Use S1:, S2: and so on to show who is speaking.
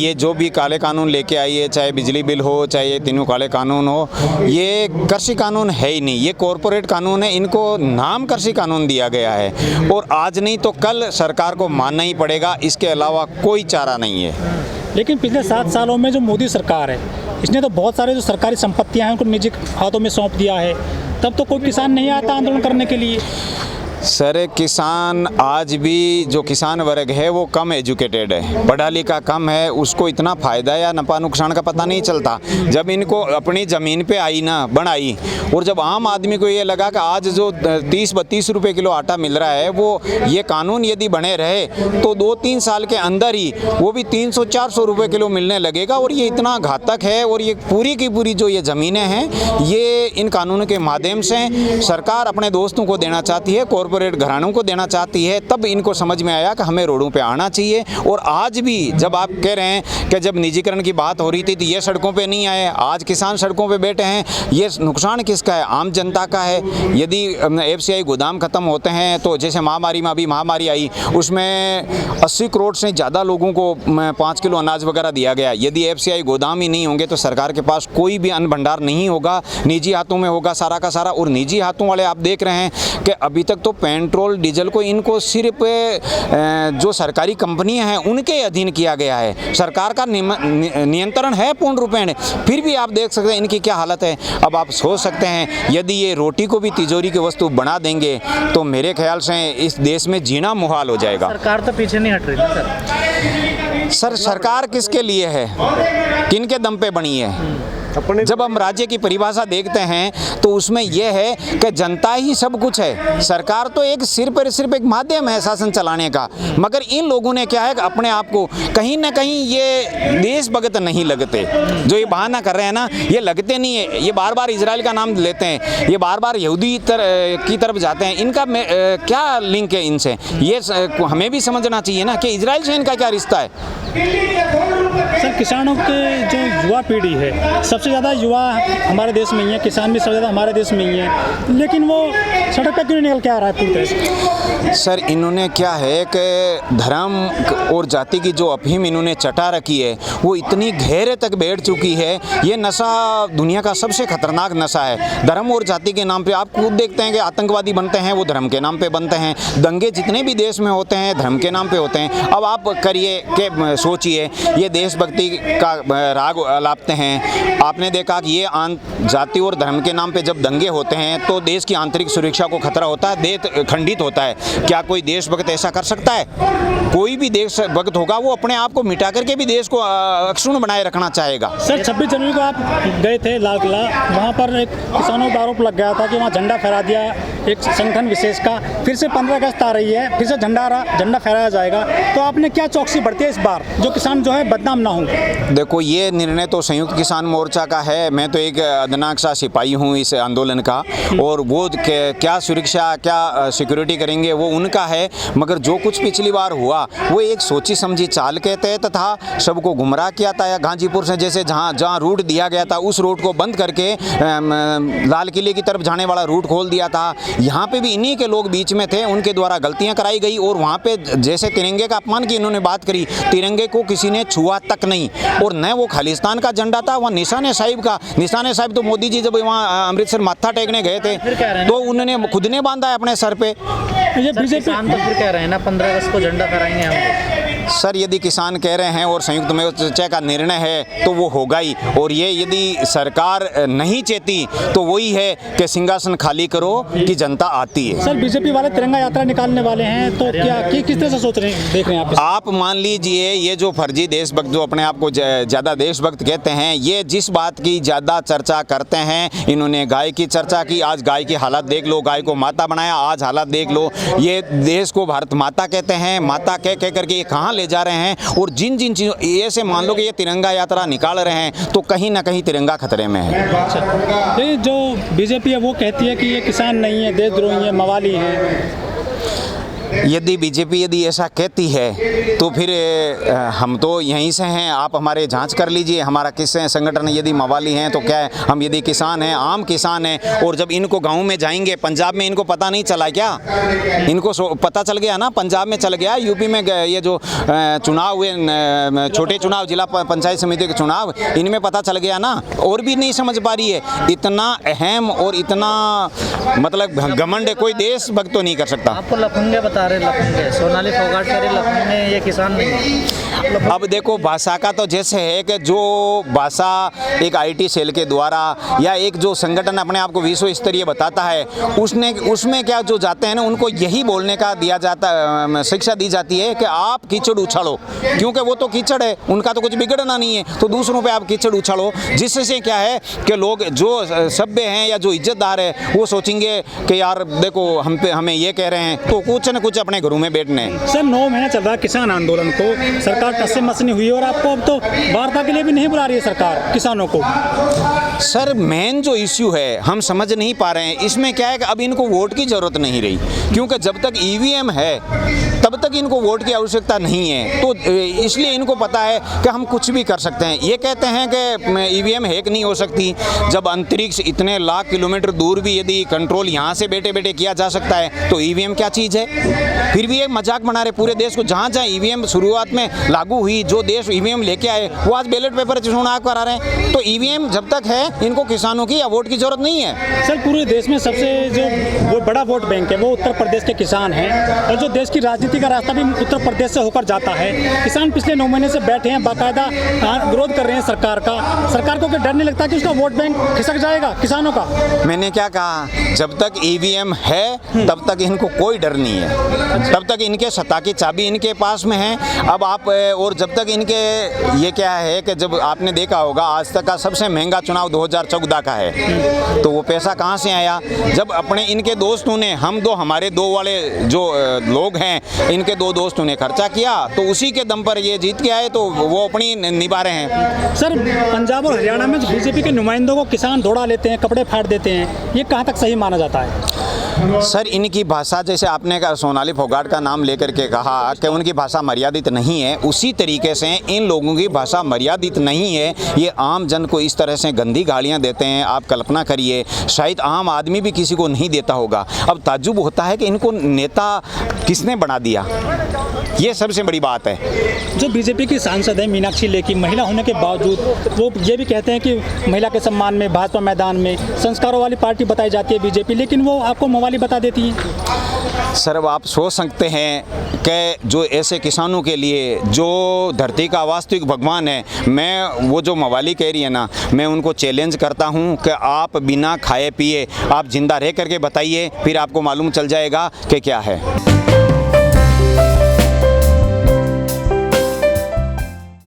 S1: ये जो भी काले कानून लेके आई है, चाहे बिजली बिल हो, चाहे ये तीनों काले कानून हो, ये कृषि कानून है ही नहीं, ये कॉरपोरेट कानून है। इनको नाम कृषि कानून दिया गया है और आज नहीं तो कल सरकार को मानना ही पड़ेगा, इसके अलावा कोई चारा नहीं है।
S2: लेकिन पिछले 7 सालों में जो मोदी सरकार है, इसने तो बहुत सारे जो सरकारी संपत्तियां हैं उनको निजी हाथों में सौंप दिया है। तब तो कोई किसान नहीं आता आंदोलन करने के लिए।
S1: सर, किसान आज भी जो किसान वर्ग है वो कम एजुकेटेड है, पढ़ा लिखा कम है, उसको इतना फ़ायदा या नफ़ा नुकसान का पता नहीं चलता। जब इनको अपनी ज़मीन पे आई ना बनाई, और जब आम आदमी को ये लगा कि आज जो 30-32 रुपये किलो आटा मिल रहा है, वो ये कानून यदि बने रहे तो 2-3 साल के अंदर ही वो भी 300-400 रुपये किलो मिलने लगेगा। और ये इतना घातक है। और ये पूरी की पूरी जो ये ज़मीनें हैं, ये इन कानूनों के माध्यम से सरकार अपने दोस्तों को देना चाहती है, कॉरपोरेट घरानों को देना चाहती है। तब इनको समझ में आया कि हमें रोडों पे आना चाहिए। और आज भी जब आप कह रहे हैं कि जब निजीकरण की बात हो रही थी तो ये सड़कों पे नहीं आए, आज किसान सड़कों पे बैठे हैं। ये नुकसान किसका है? आम जनता का है। यदि FCI गोदाम ख़त्म होते हैं तो जैसे महामारी में अभी महामारी आई, उसमें 80 करोड़ से ज़्यादा लोगों को 5 किलो अनाज वगैरह दिया गया। यदि FCI गोदाम ही नहीं होंगे तो सरकार के पास कोई भी अन्न भंडार नहीं होगा, निजी हाथों में होगा सारा का सारा। और निजी हाथों वाले आप देख रहे हैं कि अभी तक तो पेट्रोल डीजल को इनको सिर्फ जो सरकारी कंपनियां हैं उनके अधीन किया गया है। सरकार का नियंत्रण है पूर्ण रूपेण, फिर भी आप देख सकते हैं इनकी क्या हालत है। अब आप सोच सकते हैं यदि ये रोटी को भी तिजोरी की वस्तु बना देंगे तो मेरे ख्याल से इस देश में जीना मुहाल हो जाएगा।
S3: सरकार तो पीछे नहीं हट रही ना
S1: सर, सरकार किसके लिए है, किनके दम पे बनी है? जब हम राज्य की परिभाषा देखते हैं तो उसमें यह है कि जनता ही सब कुछ है, सरकार तो एक सिर्फ एक माध्यम है शासन चलाने का। मगर इन लोगों ने क्या है कि अपने आप को कहीं ना कहीं ये देशभक्त नहीं लगते। जो ये बहाना कर रहे हैं ना, ये लगते नहीं है। ये बार बार इजराइल का नाम लेते हैं, ये बार बार यहूदी की तरफ जाते हैं। इनका क्या लिंक है इनसे? ये हमें भी समझना चाहिए ना कि इजराइल से इनका क्या रिश्ता है।
S2: सर, किसानों के जो युवा पीढ़ी है, सबसे ज़्यादा युवा हमारे देश में ही है, किसान भी सबसे ज़्यादा हमारे देश में ही है, लेकिन वो सड़क पर क्यों निकल के आ रहा है पूरी तरह से?
S1: सर, इन्होंने क्या है कि धर्म और जाति की जो अफीम इन्होंने चटा रखी है वो इतनी गहरे तक बैठ चुकी है। ये नशा दुनिया का सबसे खतरनाक नशा है। धर्म और जाति के नाम पे आप खुद देखते हैं कि आतंकवादी बनते हैं, वो धर्म के नाम पे बनते हैं। दंगे जितने भी देश में होते हैं धर्म के नाम पे होते हैं। अब आप करिए कि सोचिए, ये देशभक्ति का राग अलापते हैं। आपने देखा कि ये जाति और धर्म के नाम पे जब दंगे होते हैं तो देश की आंतरिक सुरक्षा को खतरा होता है, देश खंडित होता है। क्या कोई देशभक्त ऐसा कर सकता है? कोई भी देशभक्त होगा वो अपने आप को मिटा करके भी देश को अक्षुण्ण बनाए रखना चाहेगा।
S2: सर, 26 जनवरी को आप गए थे लाल किला, वहाँ पर एक किसानों पर आरोप लग गया था कि वहाँ झंडा फहरा दिया एक संगठन विशेष का। फिर से 15 अगस्त आ रही है, फिर से झंडा फहराया जाएगा, तो आपने क्या चौकसी बरती है इस बार, जो किसान जो है बदनाम ना हो?
S1: देखो, ये निर्णय तो संयुक्त किसान मोर्चा का है। मैं तो एक अदनाक सा सिपाही हूँ इस आंदोलन का, और वो क्या सुरक्षा क्या सिक्योरिटी करेंगे वो उनका है। मगर जो कुछ पिछली बार हुआ वो एक सोची समझी चाल के तहत था, सबको गुमराह किया था। या गाजीपुर से जैसे जहाँ रूट दिया गया था उस रूट को बंद करके लाल किले की तरफ जाने वाला रूट खोल दिया था। यहाँ पे भी इन्हीं के लोग बीच में थे, उनके द्वारा गलतियाँ कराई गई। और वहाँ पे जैसे तिरंगे का अपमान की इन्होंने बात करी, तिरंगे को किसी ने छुआ तक नहीं। और न वो खालिस्तान का झंडा था, वहाँ निशान साहिब का। निशान साहिब तो मोदी जी जब वहाँ अमृतसर मत्था टेकने गए थे तो उन्होंने खुद ने बांधा है अपने सर पे।
S3: ये बीजेपी तो फिर कह रहे हैं ना 15 अगस्त को झंडा फहराएंगे हम।
S1: सर, यदि किसान कह रहे हैं और संयुक्त मोर्चा का निर्णय है तो वो होगा ही। और ये यदि सरकार नहीं चाहती तो वही है कि सिंहासन खाली करो कि जनता आती है।
S2: सर, बीजेपी वाले तिरंगा यात्रा निकालने वाले हैं, तो क्या किस तरह से सोच रहे हैं, देख रहे हैं
S1: आप? मान लीजिए, ये जो फर्जी देशभक्त जो अपने आप को ज़्यादा देशभक्त कहते हैं, ये जिस बात की ज़्यादा चर्चा करते हैं, इन्होंने गाय की चर्चा की। आज गाय की हालत देख लो, गाय को माता बनाया, आज हालत देख लो। ये देश को भारत माता कहते हैं, माता कह करके ये कहाँ ले जा रहे हैं। और जिन चीज़ों ऐसे मान लो कि ये तिरंगा यात्रा निकाल रहे हैं तो कहीं ना कहीं तिरंगा खतरे में है।
S2: ये जो बीजेपी है वो कहती है कि ये किसान नहीं है, देशद्रोही है, मवाली है।
S1: यदि बीजेपी यदि ऐसा कहती है तो फिर हम तो यहीं से हैं, आप हमारे जांच कर लीजिए। हमारा किस संगठन यदि मवाली हैं तो क्या है, हम यदि किसान हैं, आम किसान हैं, और जब इनको गांव में जाएंगे, पंजाब में इनको पता नहीं चला क्या? इनको पता चल गया ना, पंजाब में चल गया, यूपी में ये जो चुनाव हुए, छोटे चुनाव, जिला पंचायत समिति के चुनाव, इनमें पता चल गया ना, और भी नहीं समझ पा रही है। इतना अहम और इतना मतलब घमंड कोई देशभक्त तो नहीं कर सकता।
S3: आपको लफंगे बता रहे, लफंगे सोनाली फोगाट करे लफंगे, ये किसान नहीं है।
S1: अब देखो, भाषा का तो जैसे है कि जो भाषा एक आईटी सेल के द्वारा या एक जो संगठन अपने आप को विश्व स्तरीय बताता है, उसमें क्या जो जाते हैं ना, उनको यही बोलने का दिया जाता, शिक्षा दी जाती है कि आप कीचड़ उछालो, क्योंकि वो तो कीचड़ है, उनका तो कुछ बिगड़ना नहीं है, तो दूसरों पे आप कीचड़ उछालो, जिससे क्या है कि लोग जो सभ्य हैं या जो इज्जतदार है वो सोचेंगे कि यार देखो हमें ये कह रहे हैं, तो कुछ न कुछ अपने घरों में बैठने।
S2: सर 9 महीने चल रहा है किसान आंदोलन को, सरकार टस्से मस नहीं हुई, और आपको अब तो वार्ता के लिए भी नहीं बुला रही है सरकार किसानों को।
S1: सर मेन जो इश्यू है हम समझ नहीं पा रहे हैं, इसमें क्या है कि अब इनको वोट की ज़रूरत नहीं रही, क्योंकि जब तक ईवीएम है तब तक इनको वोट की आवश्यकता नहीं है, तो इसलिए इनको पता है कि हम कुछ भी कर सकते हैं। ये कहते हैं कि ईवीएम हैक नहीं हो सकती, जब अंतरिक्ष इतने लाख किलोमीटर दूर भी यदि कंट्रोल यहाँ से बैठे बैठे किया जा सकता है तो ईवीएम क्या चीज़ है? फिर भी एक मजाक बना रहे पूरे देश को। जहाँ जहाँ ईवीएम शुरुआत में लागू हुई, जो देश ईवीएम लेके आए वो आज बैलेट पेपर चुनाव करा रहे हैं, तो ईवीएम जब तक है इनको किसानों की या वोट की जरूरत नहीं है।
S2: सर पूरे देश में सबसे जो वो बड़ा वोट बैंक है वो उत्तर प्रदेश के किसान हैं, और जो देश की राजनीति का रास्ता भी उत्तर प्रदेश से होकर जाता है। किसान पिछले 9 महीने से बैठे हैं, बाकायदा विरोध कर रहे हैं सरकार का। सरकार को क्या डर नहीं लगता कि उसका वोट बैंक खिसक जाएगा किसानों का?
S1: मैंने क्या कहा, जब तक ईवीएम है तब तक इनको कोई डर नहीं है, तब तक इनके सत्ता की चाबी इनके पास में है। अब आप और जब तक इनके ये क्या है कि जब आपने देखा होगा आज तक का सबसे महंगा चुनाव 2014 का है, तो वो पैसा कहाँ से आया? जब अपने इनके दोस्तों ने, हमारे दो वाले जो लोग हैं, इनके 2 दोस्तों ने खर्चा किया, तो उसी के दम पर ये जीत के आए, तो वो अपनी निभा रहे हैं।
S2: सर पंजाब और हरियाणा में बीजेपी के नुमाइंदों को किसान दौड़ा लेते हैं, कपड़े फाड़ देते हैं, ये कहाँ तक सही माना जाता है?
S1: सर इनकी भाषा, जैसे आपने सोनाली फोगाट का नाम लेकर के कहा कि उनकी भाषा मर्यादित नहीं है, उसी तरीके से इन लोगों की भाषा मर्यादित नहीं है। ये आम जन को इस तरह से गंदी गालियां देते हैं, आप कल्पना करिए, शायद आम आदमी भी किसी को नहीं देता होगा। अब ताज्जुब होता है कि इनको नेता किसने बना दिया, ये सबसे बड़ी बात है।
S2: जो बीजेपी की सांसद है मीनाक्षी लेखी, महिला होने के बावजूद वो ये भी कहते हैं कि महिला के सम्मान में भाजपा मैदान में संस्कारों वाली पार्टी बताई जाती है बीजेपी, लेकिन वो आपको मवाली बता देती है।
S1: सर अब आप सोच सकते हैं कि जो ऐसे किसानों के लिए जो धरती का वास्तविक भगवान है, मैं वो जो मवाली कह रही है ना, मैं उनको चैलेंज करता हूं कि आप बिना खाए पिए आप जिंदा रह करके बताइए, फिर आपको मालूम चल जाएगा कि क्या है।